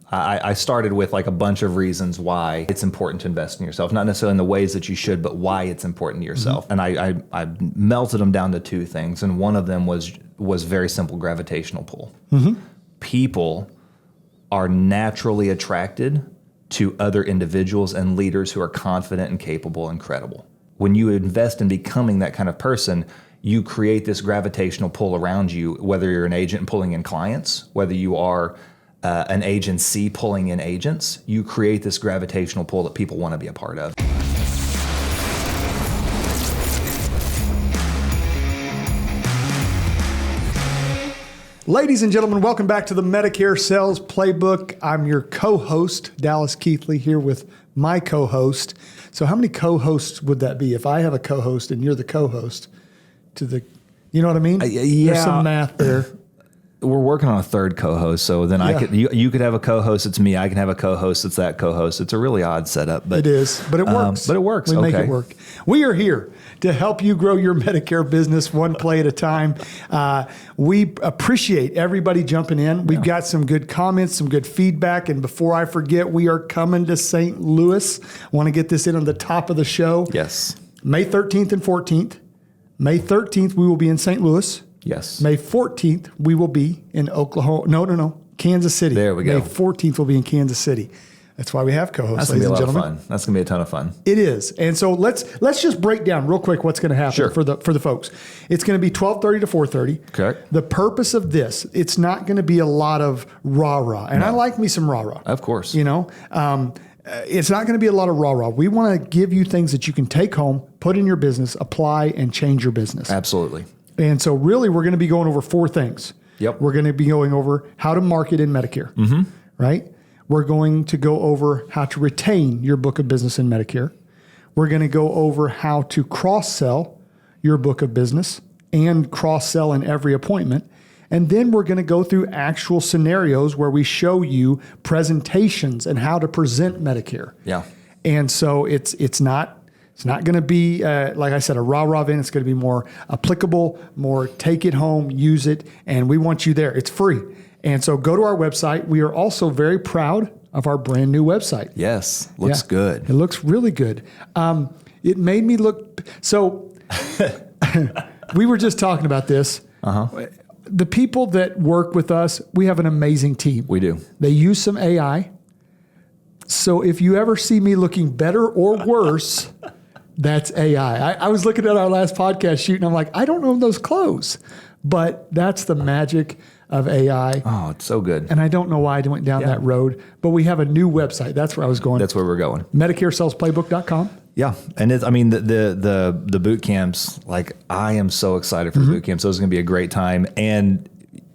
I started with like a bunch of reasons why it's important to invest in yourself, not necessarily in the ways that you should, but why it's important to yourself. And I melted them down to two things. And one of them was very simple: gravitational pull. People are naturally attracted to other individuals and leaders who are confident and capable and credible. When you invest in becoming that kind of person, you create this gravitational pull around you, whether you're an agent pulling in clients, whether you are an agency pulling in agents, you create this gravitational pull that people want to be a part of. Ladies and gentlemen, welcome back to the Medicare Sales Playbook. I'm your co-host, Dallas Keithley, here with my co-host. So how many co-hosts would that be if I have a co-host and you're the co-host to the, you know what I mean? Yeah. There's some math there. We're working on a third co-host, so then you could have a co-host. It's me. I can have a co-host. It's that co-host. It's a really odd setup, but it is. But it works. We make it work. We are here to help you grow your Medicare business one play at a time. We appreciate everybody jumping in. We've got some good comments, some good feedback, and before I forget, we are coming to St. Louis. I want to get this in on the top of the show. Yes. May 13th and 14th. May 13th, we will be in St. Louis. Yes. May 14th, we will be in Oklahoma. No. Kansas City. There we go. May 14th, we'll be in Kansas City. That's why we have co-hosts, ladies and gentlemen. That's going to be a lot of fun. That's going to be a ton of fun. It is. And so let's just break down real quick what's going to happen for the folks. It's going to be 12:30 to 4:30. Correct. The purpose of this, it's not going to be a lot of rah-rah. And I like me some rah-rah. Of course. You know, it's not going to be a lot of rah-rah. We want to give you things that you can take home, put in your business, apply, and change your business. Absolutely. And so really, we're going to be going over four things. Yep. We're going to be going over how to market in Medicare, right? We're going to go over how to retain your book of business in Medicare. We're going to go over how to cross-sell your book of business and cross-sell in every appointment. And then we're going to go through actual scenarios where we show you presentations and how to present Medicare. Yeah. And so it's not going to be, like I said, a rah-rah event. It's going to be more applicable, more take it home, use it, and we want you there. It's free. And so go to our website. We are also very proud of our brand new website. Yes. Looks good. It looks really good. It made me look, so we were just talking about this. The people that work with us, we have an amazing team. We do. They use some AI. So if you ever see me looking better or worse, that's AI. I was looking at our last podcast shoot and I'm like, I don't know those clothes, but that's the magic of AI. Oh, it's so good. And I don't know why I went down that road, but we have a new website. That's where I was going. That's where we're going. MedicareSalesPlaybook.com. Yeah. And the boot camps, like I am so excited for the boot camps. Those are going to be a great time. And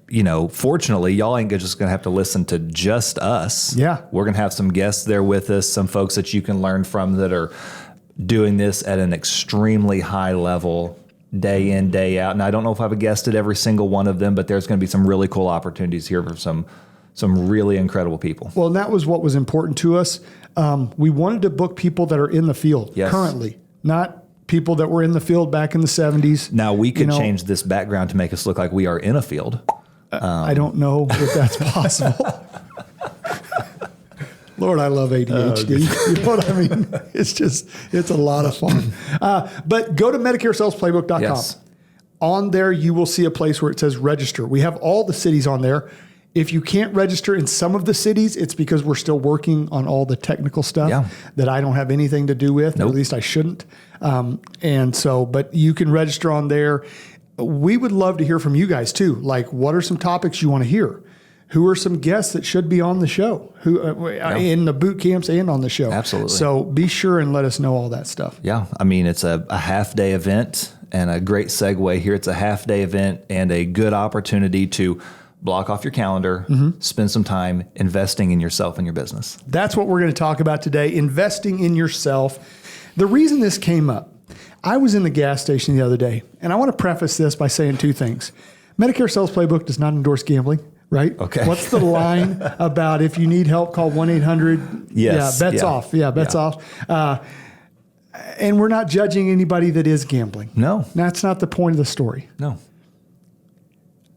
you know, fortunately, y'all ain't just going to have to listen to just us. Yeah. We're going to have some guests there with us, some folks that you can learn from that are doing this at an extremely high level, day in, day out. And I don't know if I've guested every single one of them, but there's going to be some really cool opportunities here for some really incredible people. Well, and that was what was important to us. We wanted to book people that are in the field currently, not people that were in the field back in the 70s. Now, we could change this background to make us look like we are in a field. I don't know if that's possible. Lord, I love ADHD. You know what I mean? It's a lot of fun. But go to MedicareSalesPlaybook.com. Yes. On there, you will see a place where it says register. We have all the cities on there. If you can't register in some of the cities, it's because we're still working on all the technical stuff that I don't have anything to do with, or at least I shouldn't. But you can register on there. We would love to hear from you guys too. Like, what are some topics you want to hear? Who are some guests that should be on the show? Who in the boot camps and on the show? Absolutely. So be sure and let us know all that stuff. Yeah. I mean, it's a half-day event, and a great segue here. It's a half-day event and a good opportunity to block off your calendar, spend some time investing in yourself and your business. That's what we're going to talk about today, investing in yourself. The reason this came up, I was in the gas station the other day, and I want to preface this by saying two things. Medicare Sales Playbook does not endorse gambling, right? Okay. What's the line about if you need help, call 1-800? Yes. Yeah, bets off. Yeah, bets off. And we're not judging anybody that is gambling. No. That's not the point of the story. No.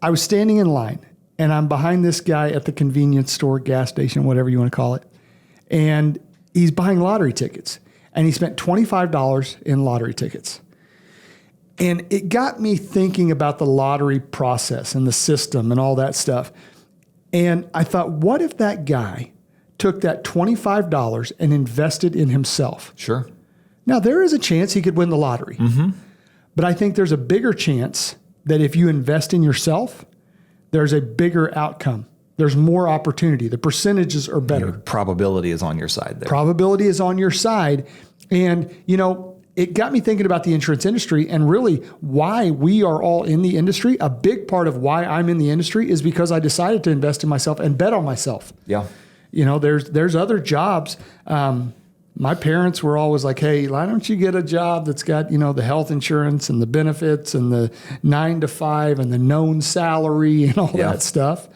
I was standing in line, and I'm behind this guy at the convenience store, gas station, whatever you want to call it. And he's buying lottery tickets. And he spent $25 in lottery tickets. And it got me thinking about the lottery process and the system and all that stuff. And I thought, what if that guy took that $25 and invested in himself? Sure. Now, there is a chance he could win the lottery. Mm-hmm. But I think there's a bigger chance that if you invest in yourself, there's a bigger outcome. There's more opportunity. The percentages are better. Your probability is on your side there. Probability is on your side. And, it got me thinking about the insurance industry and really why we are all in the industry. A big part of why I'm in the industry is because I decided to invest in myself and bet on myself. Yeah. There's other jobs. My parents were always like, hey, why don't you get a job that's got, the health insurance and the benefits and the 9 to 5 and the known salary and all that stuff.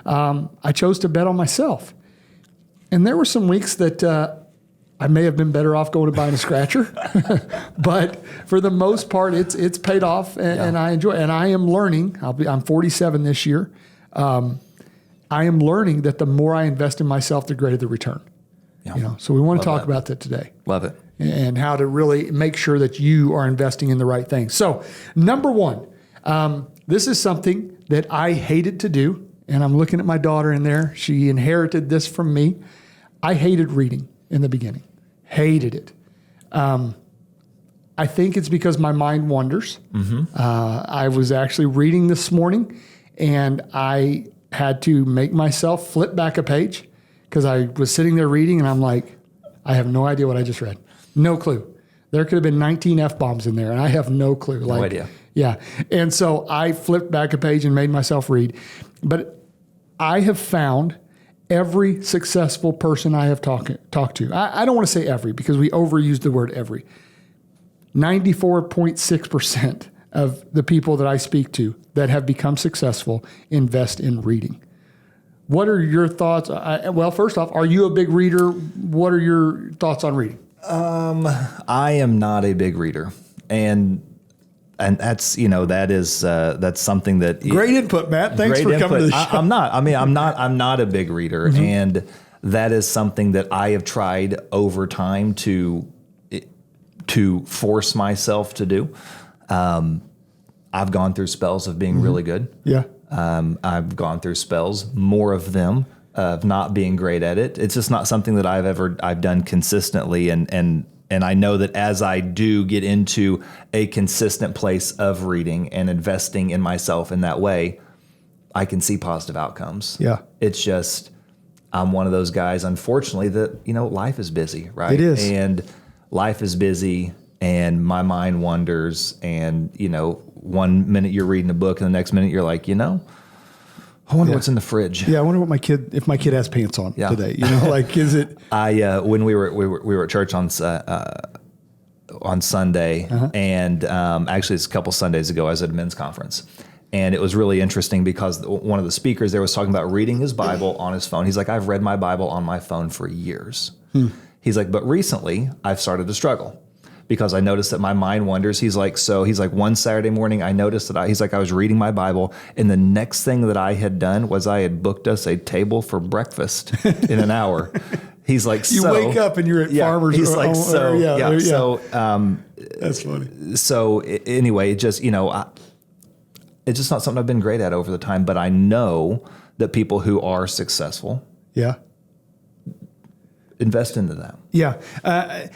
I chose to bet on myself. And there were some weeks that I may have been better off going and buying a scratcher, but for the most part, it's paid off, and I enjoy it. And I am learning. I'm 47 this year. I am learning that the more I invest in myself, the greater the return. Yeah. So we want to talk about that today. Love it. And how to really make sure that you are investing in the right things. So number one, this is something that I hated to do, and I'm looking at my daughter in there. She inherited this from me. I hated reading in the beginning. Hated it. I think it's because my mind wanders. Mm-hmm. I was actually reading this morning, and I had to make myself flip back a page because I was sitting there reading, and I'm like, I have no idea what I just read. No clue. There could have been 19 F-bombs in there, and I have no clue. No idea. Yeah. And so I flipped back a page and made myself read. But I have found every successful person I have talked to, I don't want to say every because we overuse the word every, 94.6% of the people that I speak to that have become successful invest in reading. What are your thoughts? Well, first off, are you a big reader? What are your thoughts on reading? I am not a big reader. And that's, that's something that great input, Matt. Thanks for coming to the show. I'm not a big reader. Mm-hmm. And that is something that I have tried over time to force myself to do. I've gone through spells of being really good. Yeah. I've gone through spells, more of them, of not being great at it. It's just not something that I've done consistently. And I know that as I do get into a consistent place of reading and investing in myself in that way, I can see positive outcomes. Yeah. It's just, I'm one of those guys, unfortunately, that, life is busy, right? It is. And life is busy and my mind wanders and, 1 minute you're reading a book and the next minute you're like, I wonder what's in the fridge. Yeah, I wonder if my kid has pants on today. Is it? When we were at church on Sunday, and actually it's a couple Sundays ago, I was at a men's conference, and it was really interesting because one of the speakers there was talking about reading his Bible on his phone. He's like, I've read my Bible on my phone for years. He's like, but recently I've started to struggle because I noticed that my mind wanders. He's like, one Saturday morning, I noticed that I was reading my Bible, and the next thing that I had done was I had booked us a table for breakfast in an hour. He's like, you wake up and you're at Farmer's. He's like, so that's funny. So anyway, it just, it's just not something I've been great at over the time, but I know that people who are successful, invest into that. Yeah.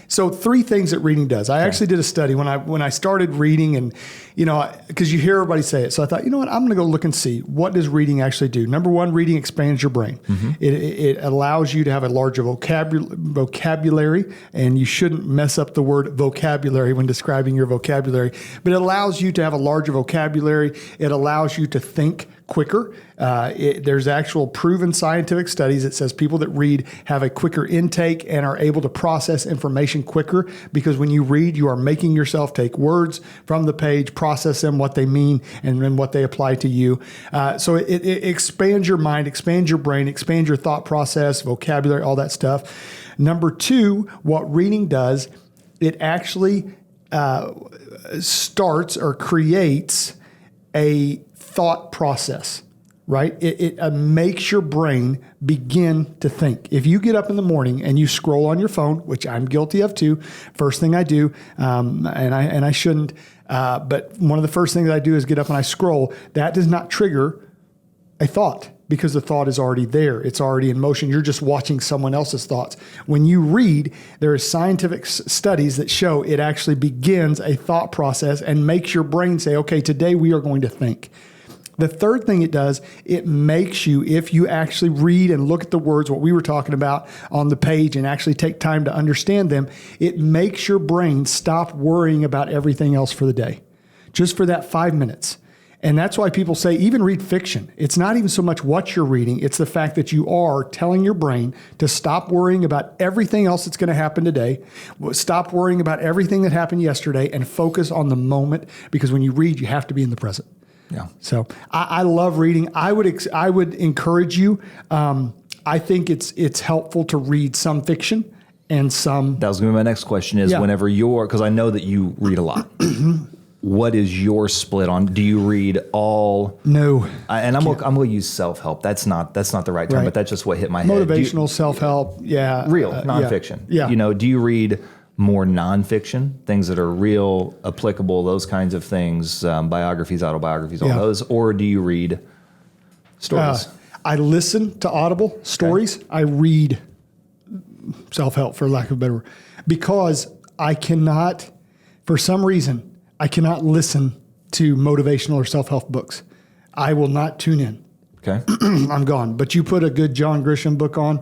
So 3 things that reading does. I actually did a study when I started reading, and because you hear everybody say it. So I thought, I'm going to go look and see what does reading actually do. Number one, reading expands your brain. Mm-hmm. It allows you to have a larger vocabulary, and you shouldn't mess up the word vocabulary when describing your vocabulary. But it allows you to have a larger vocabulary. It allows you to think quicker. There's actual proven scientific studies that says people that read have a quicker intake and are able to process information quicker, because when you read, you are making yourself take words from the page, process them, what they mean, and then what they apply to you. So it expands your mind, expands your brain, expands your thought process, vocabulary, all that stuff. Number 2, what reading does, it actually starts or creates a thought process. right? It makes your brain begin to think. If you get up in the morning and you scroll on your phone, which I'm guilty of too, first thing I do, and I shouldn't, but one of the first things I do is get up and I scroll. That does not trigger a thought because the thought is already there. It's already in motion. You're just watching someone else's thoughts. When you read, there is scientific studies that show it actually begins a thought process and makes your brain say, okay, today we are going to think. The third thing it does, it makes you, if you actually read and look at the words, what we were talking about on the page, and actually take time to understand them, it makes your brain stop worrying about everything else for the day, just for that 5 minutes. And that's why people say, even read fiction. It's not even so much what you're reading. It's the fact that you are telling your brain to stop worrying about everything else that's going to happen today. Stop worrying about everything that happened yesterday and focus on the moment, because when you read, you have to be in the present. Yeah. So I love reading. I would encourage you. I think it's helpful to read some fiction and some. That was going to be my next question is whenever because I know that you read a lot. What is your split on? Do you read all? No. And I'm going to use self-help. That's not the right term, but that's just what hit my head. Motivational self-help. Yeah. Real, nonfiction. Yeah. Do you read more nonfiction, things that are real, applicable, those kinds of things, biographies, autobiographies, all those, or do you read stories? I listen to Audible stories. Okay. I read self-help, for lack of a better word, because I cannot, for some reason, I cannot listen to motivational or self-help books. I will not tune in. Okay. I'm gone. But you put a good John Grisham book on.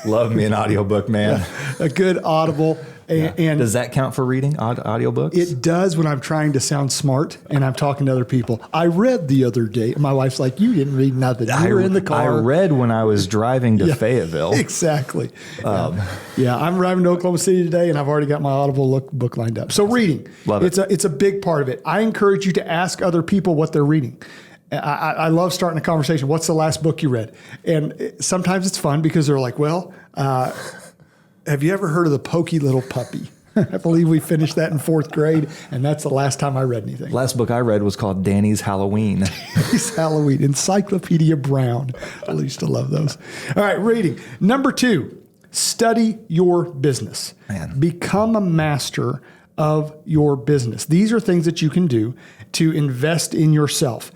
Love me an audiobook, man. A good Audible. And does that count for reading audiobooks? It does when I'm trying to sound smart and I'm talking to other people. I read the other day. My wife's like, you didn't read nothing. You were in the car. I read when I was driving to Fayetteville. Exactly. I'm driving to Oklahoma City today and I've already got my Audible book lined up. So reading. Love it. It's a big part of it. I encourage you to ask other people what they're reading. I love starting a conversation. What's the last book you read? And sometimes it's fun because they're like, well, have you ever heard of The Pokey Little Puppy? I believe we finished that in 4th grade, and that's the last time I read anything. Last book I read was called Danny's Halloween. Danny's Halloween, Encyclopedia Brown. I used to love those. All right, reading. Number 2, study your business. Man. Become a master of your business. These are things that you can do to invest in yourself.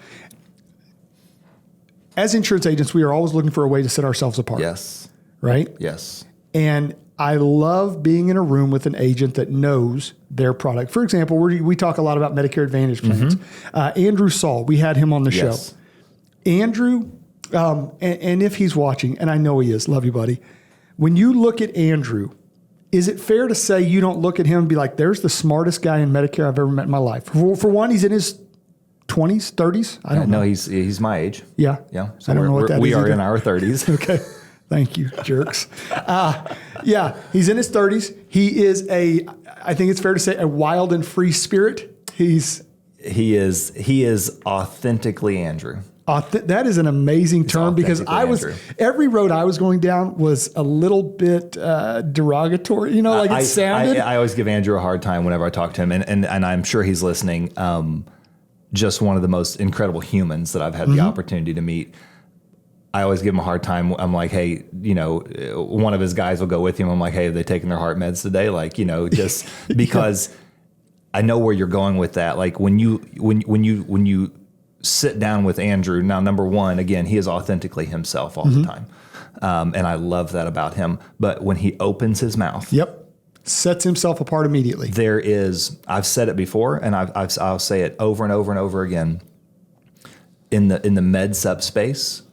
As insurance agents, we are always looking for a way to set ourselves apart. Yes. Right? Yes. And I love being in a room with an agent that knows their product. For example, we talk a lot about Medicare Advantage plans. Andrew Saul, we had him on the show. Andrew, and if he's watching, and I know he is, love you, buddy. When you look at Andrew, is it fair to say you don't look at him and be like, there's the smartest guy in Medicare I've ever met in my life? For one, he's in his 20s, 30s? I don't know. No, he's my age. Yeah. Yeah. So I don't know what that is. We are either. in our 30s. Okay. Thank you, jerks. He's in his 30s. He is I think it's fair to say, a wild and free spirit. He is authentically Andrew. That is an amazing term because every road I was going down was a little bit derogatory, it sounded. I always give Andrew a hard time whenever I talk to him, and I'm sure he's listening. Just one of the most incredible humans that I've had the opportunity to meet. I always give him a hard time. I'm like, hey, one of his guys will go with him. I'm like, hey, have they taken their heart meds today? Like, just because I know where you're going with that. Like when you sit down with Andrew, now, number one, again, he is authentically himself all the time. And I love that about him. But when he opens his mouth, sets himself apart immediately. I've said it before, and I'll say it over and over and over again. In the med sup space,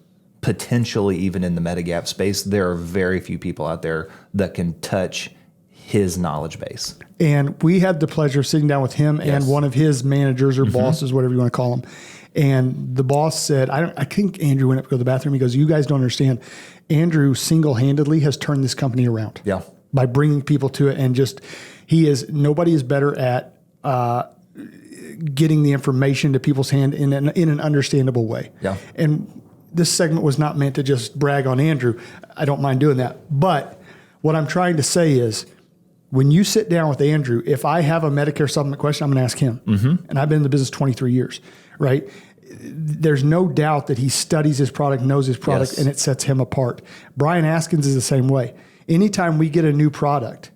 potentially even in the Medigap space, there are very few people out there that can touch his knowledge base. And we had the pleasure of sitting down with him and one of his managers or bosses, whatever you want to call him. And the boss said, I think Andrew went up to go to the bathroom. He goes, you guys don't understand. Andrew single-handedly has turned this company around. Yeah. By bringing people to it, and nobody is better at getting the information to people's hand in an understandable way. Yeah. And this segment was not meant to just brag on Andrew. I don't mind doing that. But what I'm trying to say is, when you sit down with Andrew, if I have a Medicare supplement question, I'm going to ask him. And I've been in the business 23 years, right? there's no doubt that he studies his product, knows his product, Yes. and it sets him apart. Brian Askins is the same way. Anytime we get a new product,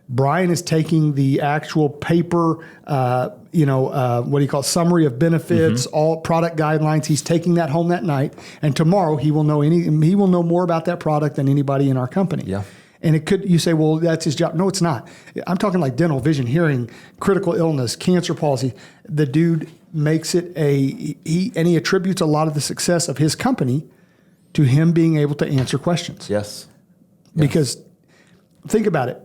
Brian is taking the actual paper, what do you call it, summary of benefits, all product guidelines. He's taking that home that night, and tomorrow he will know more about that product than anybody in our company. Yeah. And you say, well, that's his job. No, it's not. I'm talking like dental, vision, hearing, critical illness, cancer policy. The dude makes it he attributes a lot of the success of his company to him being able to answer questions. Yes. Because think about it.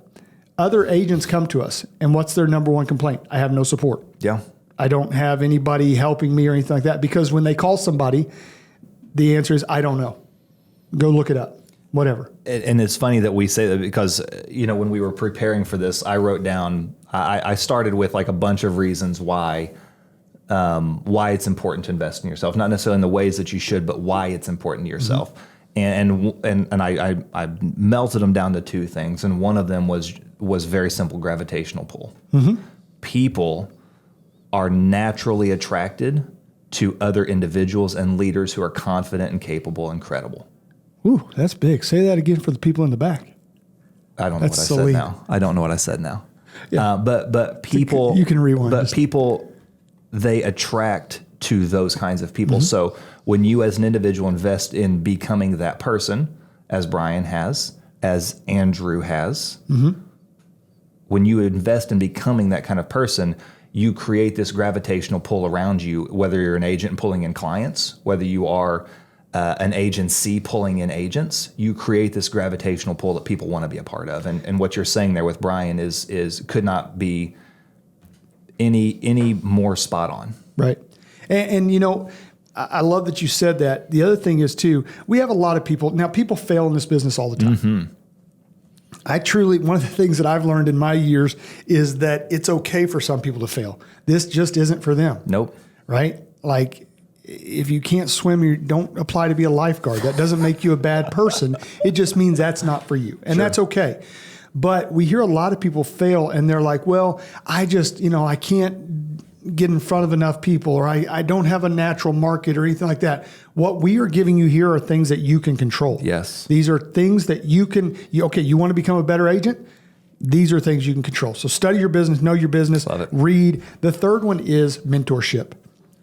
Other agents come to us, and what's their number one complaint? I have no support. Yeah. I don't have anybody helping me or anything like that. Because when they call somebody, the answer is, I don't know. Go look it up. Whatever. And it's funny that we say that because, when we were preparing for this, I wrote down, I started with like a bunch of reasons why it's important to invest in yourself. Not necessarily in the ways that you should, but why it's important to yourself. And I melted them down to two things. And one of them was very simple: gravitational pull. People are naturally attracted to other individuals and leaders who are confident and capable and credible. Ooh, that's big. Say that again for the people in the back. I don't know what I said now. I don't know what I said now. Yeah. But people, you can rewind. But people, they attract to those kinds of people. So when you as an individual invest in becoming that person, as Brian has, as Andrew has, when you invest in becoming that kind of person, you create this gravitational pull around you, whether you're an agent pulling in clients, whether you are an agency pulling in agents, you create this gravitational pull that people want to be a part of. And what you're saying there with Brian is could not be any more spot on. Right. And I love that you said that. The other thing is too, we have a lot of people. Now, people fail in this business all the time. One of the things that I've learned in my years is that it's okay for some people to fail. This just isn't for them. Nope. Right? Like, if you can't swim, you don't apply to be a lifeguard. That doesn't make you a bad person. It just means that's not for you. And that's okay. But we hear a lot of people fail and they're like, well, I just, I can't get in front of enough people, or I don't have a natural market or anything like that. What we are giving you here are things that you can control. Yes. These are things that you want to become a better agent? These are things you can control. So study your business, know your business, Love it. Read. The third one is mentorship.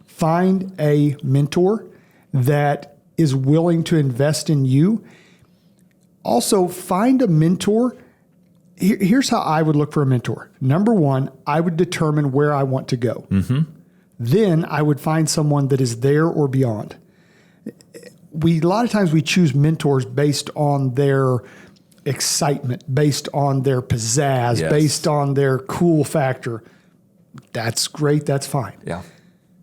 Find a mentor that is willing to invest in you. Also, find a mentor. Here's how I would look for a mentor. Number one, I would determine where I want to go. Then I would find someone that is there or beyond. A lot of times we choose mentors based on their excitement, based on their pizzazz, based on their cool factor. That's great. That's fine. Yeah.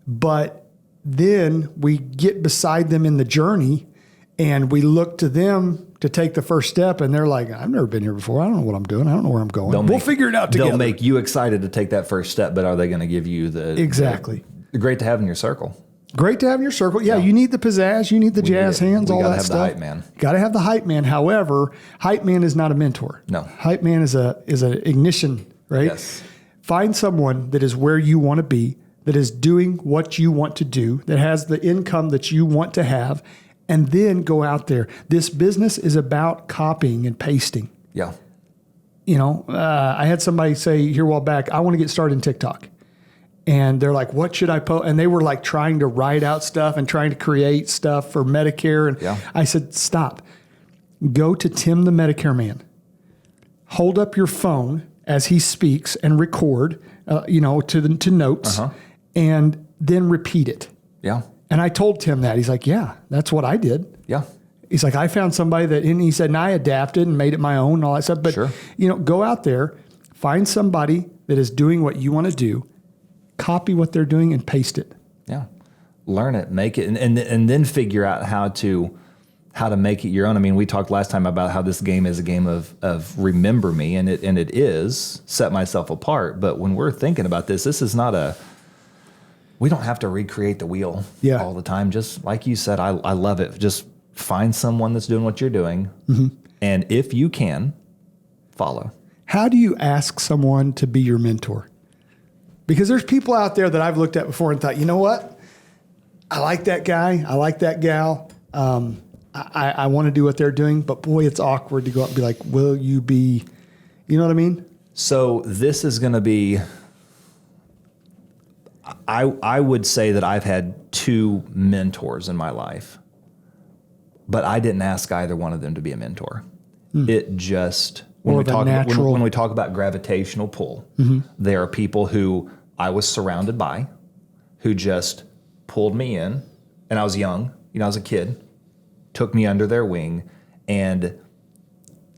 But then we get beside them in the journey and we look to them to take the first step, and they're like, I've never been here before. I don't know what I'm doing. I don't know where I'm going. We'll figure it out together. They'll make you excited to take that first step, but are they going to give you the... Exactly. Great to have in your circle. Great to have in your circle. Yeah, you need the pizzazz. You need the jazz hands, all that stuff. We got to have the hype man. Got to have the hype man. However, hype man is not a mentor. No. Hype man is an ignition, right? Yes. Find someone that is where you want to be, that is doing what you want to do, that has the income that you want to have, and then go out there. This business is about copying and pasting. Yeah. I had somebody say here a while back, I want to get started in TikTok. And they're like, what should I post? And they were like trying to write out stuff and trying to create stuff for Medicare. And I said, stop. Go to Tim the Medicare Man. Hold up your phone as he speaks and record, to notes, and then repeat it. Yeah. And I told Tim that. He's like, yeah, that's what I did. Yeah. He's like, I found somebody and he said, and I adapted and made it my own and all that stuff. But, go out there, find somebody that is doing what you want to do, copy what they're doing and paste it. Yeah. Learn it, make it, and then figure out how to make it your own. I mean, we talked last time about how this game is a game of remember me, and it is set myself apart. But when we're thinking about this is not we don't have to recreate the wheel all the time. Just like you said, I love it. Just find someone that's doing what you're doing. And if you can, follow. How do you ask someone to be your mentor? Because there's people out there that I've looked at before and thought, you know what? I like that guy. I like that gal. I want to do what they're doing, but boy, it's awkward to go up and be like, will you be, you know what I mean? So this is going to be, I would say that I've had 2 mentors in my life, but I didn't ask either one of them to be a mentor. It just, when we talk about gravitational pull, there are people who I was surrounded by who just pulled me in, and I was young, I was a kid, took me under their wing, and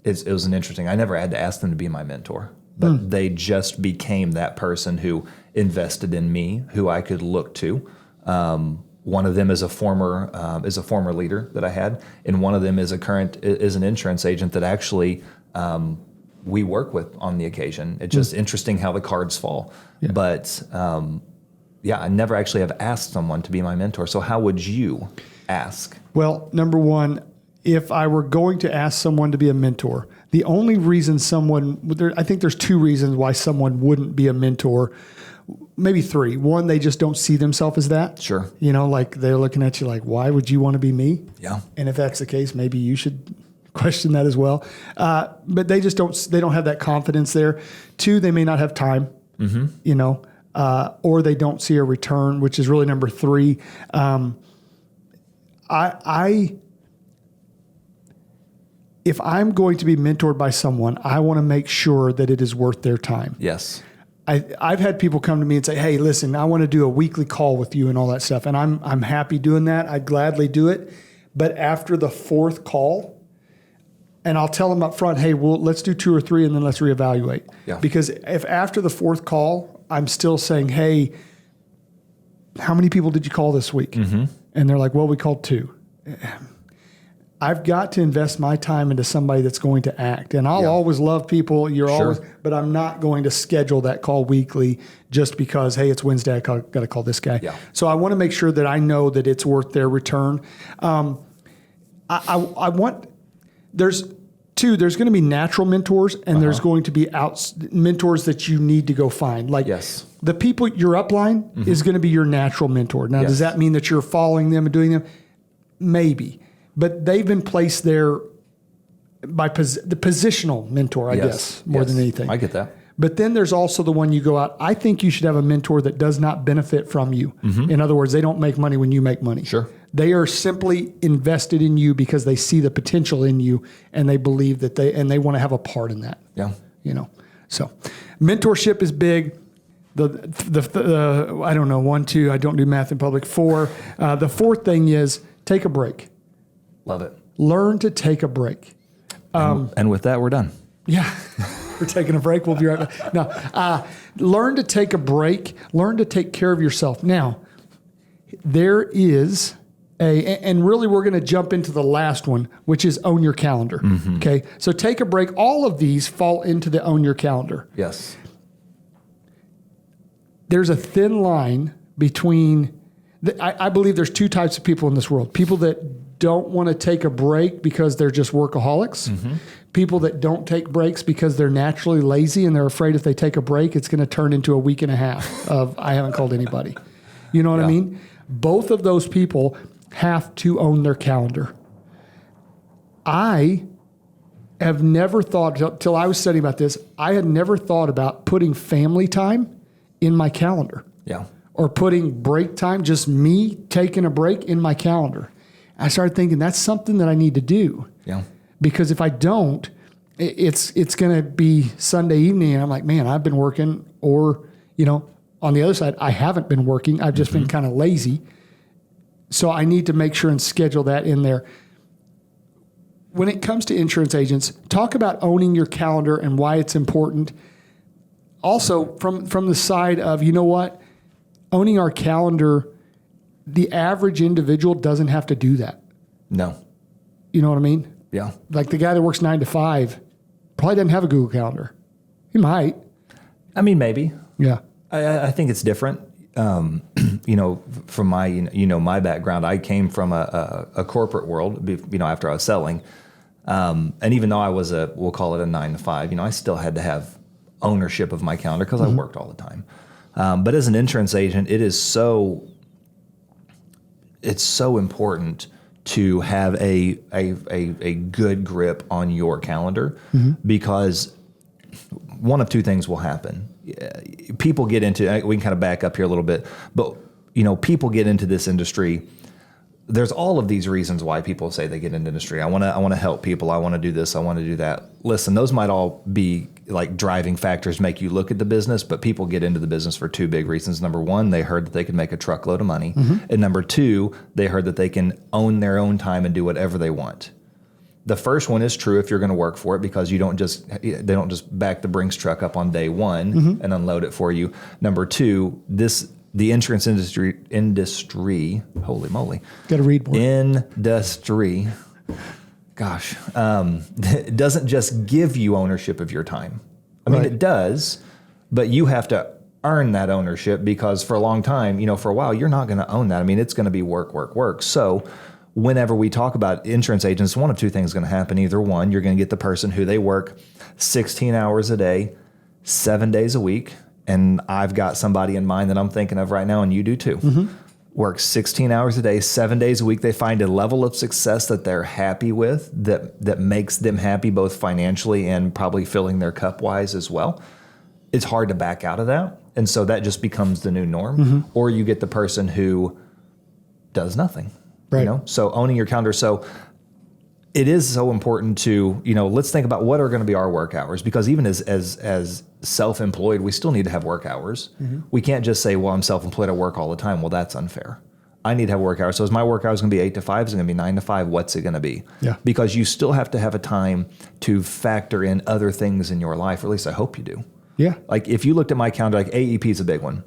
it was an interesting, I never had to ask them to be my mentor, but they just became that person who invested in me, who I could look to. One of them is a former leader that I had, and one of them is an insurance agent that actually we work with on the occasion. It's just interesting how the cards fall. Yeah. But I never actually have asked someone to be my mentor. So how would you ask? Well, number one, if I were going to ask someone to be a mentor, the only reason I think there's 2 reasons why someone wouldn't be a mentor. Maybe 3. One, they just don't see themselves as that. Sure. Like they're looking at you like, why would you want to be me? Yeah. And if that's the case, maybe you should question that as well. But they just don't have that confidence there. 2, they may not have time, or they don't see a return, which is really number 3. If I'm going to be mentored by someone, I want to make sure that it is worth their time. Yes. I've had people come to me and say, hey, listen, I want to do a weekly call with you and all that stuff. And I'm happy doing that. I'd gladly do it. But after the 4th call, and I'll tell them up front, hey, well, let's do 2 or 3 and then let's reevaluate. Yeah. Because if after the 4th call, I'm still saying, hey, how many people did you call this week? Mm-hmm. And they're like, well, we called 2. I've got to invest my time into somebody that's going to act. And I'll always love people. But I'm not going to schedule that call weekly just because, hey, it's Wednesday, I got to call this guy. Yeah. So I want to make sure that I know that it's worth their return. There's going to be natural mentors and there's going to be mentors that you need to go find. Like the people, your upline is going to be your natural mentor. Now, does that mean that you're following them and doing them? Maybe. But they've been placed there by the positional mentor, I guess, more than anything. I get that. But then there's also the one you go out. I think you should have a mentor that does not benefit from you. Mm-hmm. In other words, they don't make money when you make money. Sure. They are simply invested in you because they see the potential in you and they believe that they want to have a part in that. Yeah. So mentorship is big. I don't know, 1, 2, I don't do math in public. 4. The 4th thing is take a break. Love it. Learn to take a break. And with that, we're done. Yeah. We're taking a break. We'll be right back. No, learn to take a break. Learn to take care of yourself. Now, there is and really we're going to jump into the last one, which is own your calendar. Mm-hmm. Okay. So take a break. All of these fall into the own your calendar. Yes. There's a thin line between, I believe there's 2 types of people in this world. People that don't want to take a break because they're just workaholics. Mm-hmm. People that don't take breaks because they're naturally lazy and they're afraid if they take a break, it's going to turn into a week and a half of I haven't called anybody. You know what I mean? Both of those people have to own their calendar. I have never thought, till I was studying about this, I had never thought about putting family time in my calendar. Yeah. Or putting break time, just me taking a break in my calendar. I started thinking that's something that I need to do. Yeah. Because if I don't, it's going to be Sunday evening and I'm like, man, I've been working, or, on the other side, I haven't been working. I've just been kind of lazy. So I need to make sure and schedule that in there. When it comes to insurance agents, talk about owning your calendar and why it's important. Also, from the side of, owning our calendar, the average individual doesn't have to do that. No. You know what I mean? Yeah. Like the guy that works 9 to 5 probably doesn't have a Google Calendar. He might. I mean, maybe. Yeah. I think it's different. From my, my background, I came from a corporate world, after I was selling. And even though I was we'll call it a 9 to 5, I still had to have ownership of my calendar because I worked all the time. But as an insurance agent, it is so, it's so important to have a good grip on your calendar, because one of two things will happen. People get into, we can kind of back up here a little bit, but people get into this industry. There's all of these reasons why people say they get into industry. I want to help people. I want to do this. I want to do that. Listen, those might all be like driving factors, make you look at the business, but people get into the business for two big reasons. Number one, they heard that they could make a truckload of money. And number two, they heard that they can own their own time and do whatever they want. The first one is true if you're going to work for it, because they don't just back the Brinks truck up on day one and unload it for you. Number two, the insurance industry, holy moly. Got to read more. Industry, gosh, it doesn't just give you ownership of your time. I mean, it does, but you have to earn that ownership, because for a long time, for a while, you're not going to own that. I mean, it's going to be work, work, work. So whenever we talk about insurance agents, one of two things is going to happen. Either one, you're going to get the person who they work 16 hours a day, 7 days a week. And I've got somebody in mind that I'm thinking of right now, and you do too. Works 16 hours a day, 7 days a week. They find a level of success that they're happy with, that makes them happy both financially and probably filling their cup wise as well. It's hard to back out of that. And so that just becomes the new norm. Or you get the person who does nothing. Right. So owning your calendar. So it is so important to, let's think about what are going to be our work hours, because even as self-employed, we still need to have work hours. We can't just say, well, I'm self-employed, I work all the time. Well, that's unfair. I need to have work hours. So is my work hours going to be 8 to 5? Is it going to be 9 to 5? What's it going to be? Yeah. Because you still have to have a time to factor in other things in your life, or at least I hope you do. Yeah. Like if you looked at my calendar, like AEP is a big one.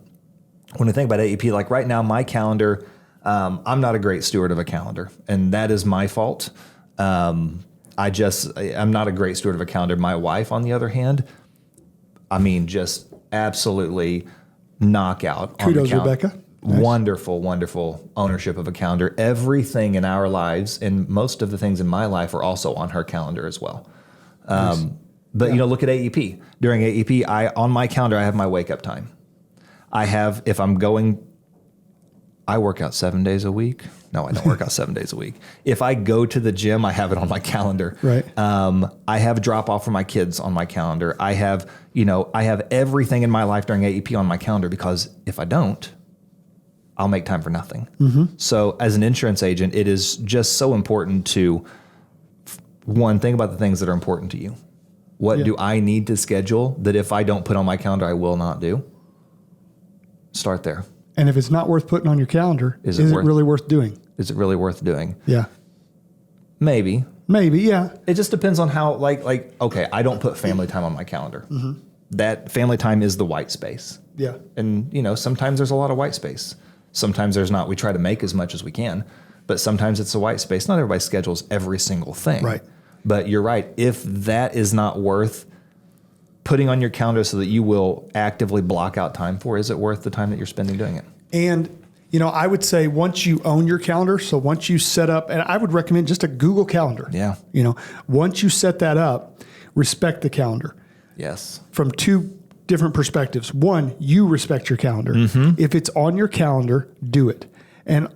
When we think about AEP, like right now, my calendar, I'm not a great steward of a calendar, and that is my fault. I'm not a great steward of a calendar. My wife, on the other hand, I mean, just absolutely knockout. Kudos, Rebecca. Nice. Wonderful, wonderful ownership of a calendar. Everything in our lives, and most of the things in my life, are also on her calendar as well. Nice. But look at AEP. During AEP, on my calendar, I have my wake up time. I work out 7 days a week. No, I don't work out 7 days a week. If I go to the gym, I have it on my calendar. Right. I have drop off for my kids on my calendar. I have everything in my life during AEP on my calendar, because if I don't, I'll make time for nothing. So as an insurance agent, it is just so important to, one, think about the things that are important to you. What do I need to schedule that if I don't put on my calendar, I will not do? Start there. And if it's not worth putting on your calendar, is it really worth doing? Is it really worth doing? Yeah. Maybe, yeah. It just depends on how, okay, I don't put family time on my calendar. That family time is the white space. Yeah. And, sometimes there's a lot of white space. Sometimes there's not. We try to make as much as we can, but sometimes it's a white space. Not everybody schedules every single thing. Right. But you're right. If that is not worth putting on your calendar so that you will actively block out time for, is it worth the time that you're spending doing it? And, I would say once you own your calendar, so once you set up, and I would recommend just a Google Calendar. Yeah. Once you set that up, respect the calendar. Yes. From two different perspectives. One, you respect your calendar. If it's on your calendar, do it. And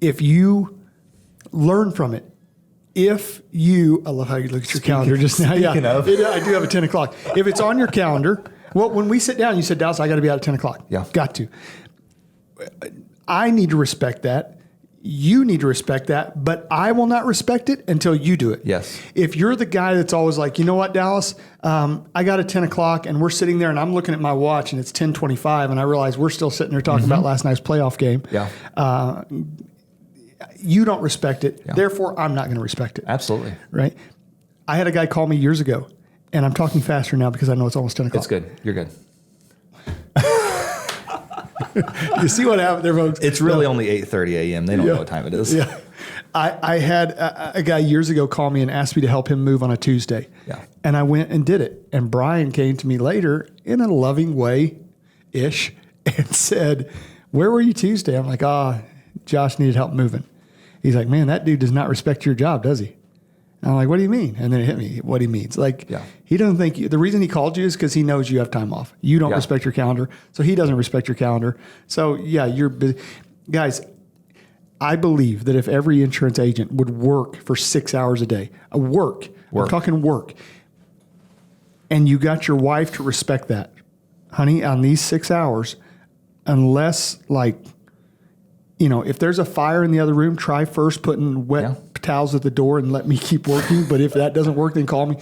if you learn from it, I love how you look at your calendar just now. Yeah, I do have a 10 o'clock. If it's on your calendar, well, when we sit down, you said, Dallas, I got to be out at 10 o'clock. Yeah. Got to. I need to respect that. You need to respect that, but I will not respect it until you do it. Yes. If you're the guy that's always like, you know what, Dallas, I got a 10 o'clock and we're sitting there and I'm looking at my watch and it's 10:25 and I realize we're still sitting there talking about last night's playoff game. Yeah. You don't respect it. Yeah. Therefore, I'm not going to respect it. Absolutely. Right. I had a guy call me years ago, and I'm talking faster now because I know it's almost 10 o'clock. It's good. You're good. You see what happened there, folks? It's really only 8:30 a.m. They don't know what time it is. Yeah. I had a guy years ago call me and asked me to help him move on a Tuesday. Yeah. And I went and did it. And Brian came to me later in a loving way-ish and said, where were you Tuesday? I'm like, Josh needed help moving. He's like, man, that dude does not respect your job, does he? And I'm like, what do you mean? And then it hit me what he means. He doesn't think the reason he called you is because he knows you have time off. You don't respect your calendar, so he doesn't respect your calendar. So, yeah, you're busy. Guys, I believe that if every insurance agent would work for 6 hours a day, I'm talking work, and you got your wife to respect that, honey, on these 6 hours, unless if there's a fire in the other room, try first putting wet towels at the door and let me keep working. But if that doesn't work, then call me,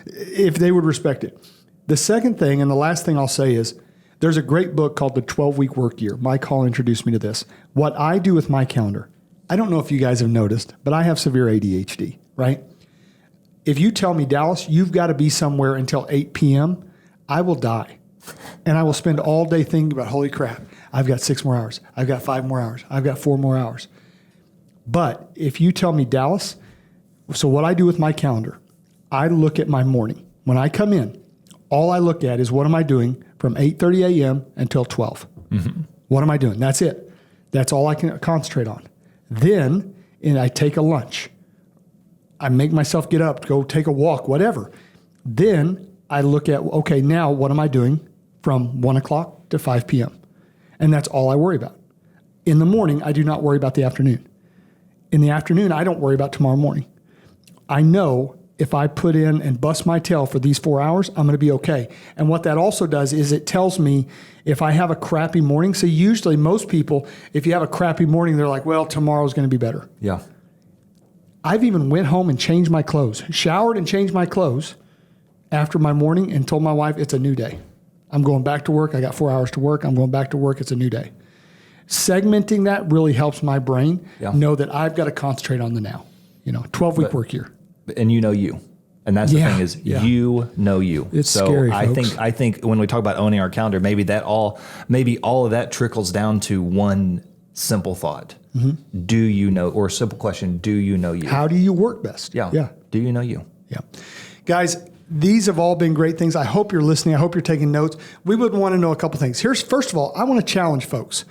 if they would respect it. The second thing, and the last thing I'll say is, there's a great book called The 12-Week Work Year. Mike Hall introduced me to this. What I do with my calendar, I don't know if you guys have noticed, but I have severe ADHD, right? If you tell me, Dallas, you've got to be somewhere until 8 p.m., I will die. And I will spend all day thinking about, holy crap, I've got 6 more hours. I've got 5 more hours. I've got 4 more hours. But if you tell me, Dallas, so what I do with my calendar, I look at my morning. When I come in, all I look at is what am I doing from 8:30 a.m. until 12. Mm-hmm. What am I doing? That's it. That's all I can concentrate on. Then I take a lunch. I make myself get up, go take a walk, whatever. Then I look at, okay, now what am I doing from 1 o'clock to 5 p.m.? And that's all I worry about. In the morning, I do not worry about the afternoon. In the afternoon, I don't worry about tomorrow morning. I know if I put in and bust my tail for these 4 hours, I'm going to be okay. And what that also does is it tells me if I have a crappy morning. So usually most people, if you have a crappy morning, they're like, well, tomorrow's going to be better. Yeah. I've even went home and changed my clothes, showered and changed my clothes after my morning and told my wife it's a new day. I'm going back to work. I got 4 hours to work. I'm going back to work. It's a new day. Segmenting that really helps my brain know that I've got to concentrate on the now. 12-week work year. And you know you. And that's the thing is you know you. It's scary, folks. I think when we talk about owning our calendar, maybe all of that trickles down to one simple thought. Mm-hmm. Do you know, or a simple question, do you know you? How do you work best? Yeah. Do you know you? Yeah. Guys, these have all been great things. I hope you're listening. I hope you're taking notes. We would want to know a couple things. First of all, I want to challenge folks.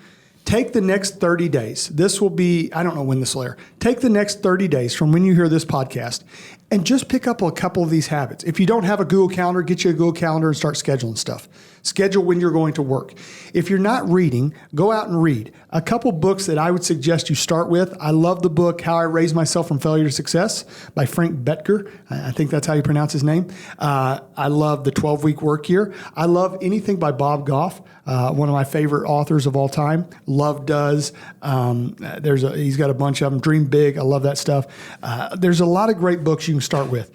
Take the next 30 days. This will be, I don't know when this will air. Take the next 30 days from when you hear this podcast and just pick up a couple of these habits. If you don't have a Google Calendar, get you a Google Calendar and start scheduling stuff. Schedule when you're going to work. If you're not reading, go out and read. A couple books that I would suggest you start with. I love the book, How I Raised Myself from Failure to Success by Frank Bettger. I think that's how you pronounce his name. I love The 12-Week Work Year. I love anything by Bob Goff, one of my favorite authors of all time. Love Does. He's got a bunch of them. Dream Big. I love that stuff. There's a lot of great books you can start with.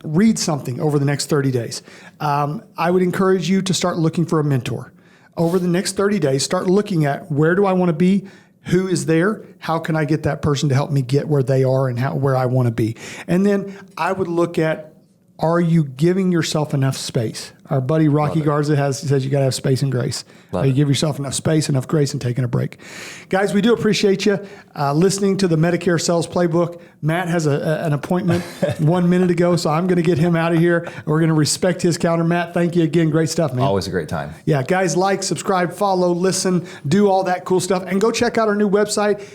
Read something over the next 30 days. I would encourage you to start looking for a mentor. Over the next 30 days, start looking at where do I want to be? Who is there? How can I get that person to help me get where they are and where I want to be? And then I would look at, are you giving yourself enough space? Our buddy Rocky Garza says you got to have space and grace. You give yourself enough space, enough grace, and taking a break. Guys, we do appreciate you listening to the Medicare Sales Playbook. Matt has an appointment 1 minute ago, so I'm going to get him out of here. We're going to respect his calendar. Matt, thank you again. Great stuff, man. Always a great time. Yeah, guys, like, subscribe, follow, listen, do all that cool stuff, and go check out our new website.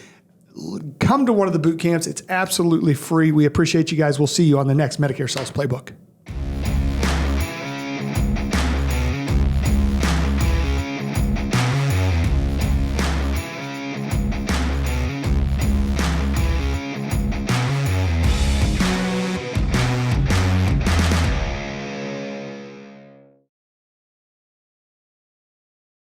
Come to one of the boot camps. It's absolutely free. We appreciate you guys. We'll see you on the next Medicare Sales Playbook.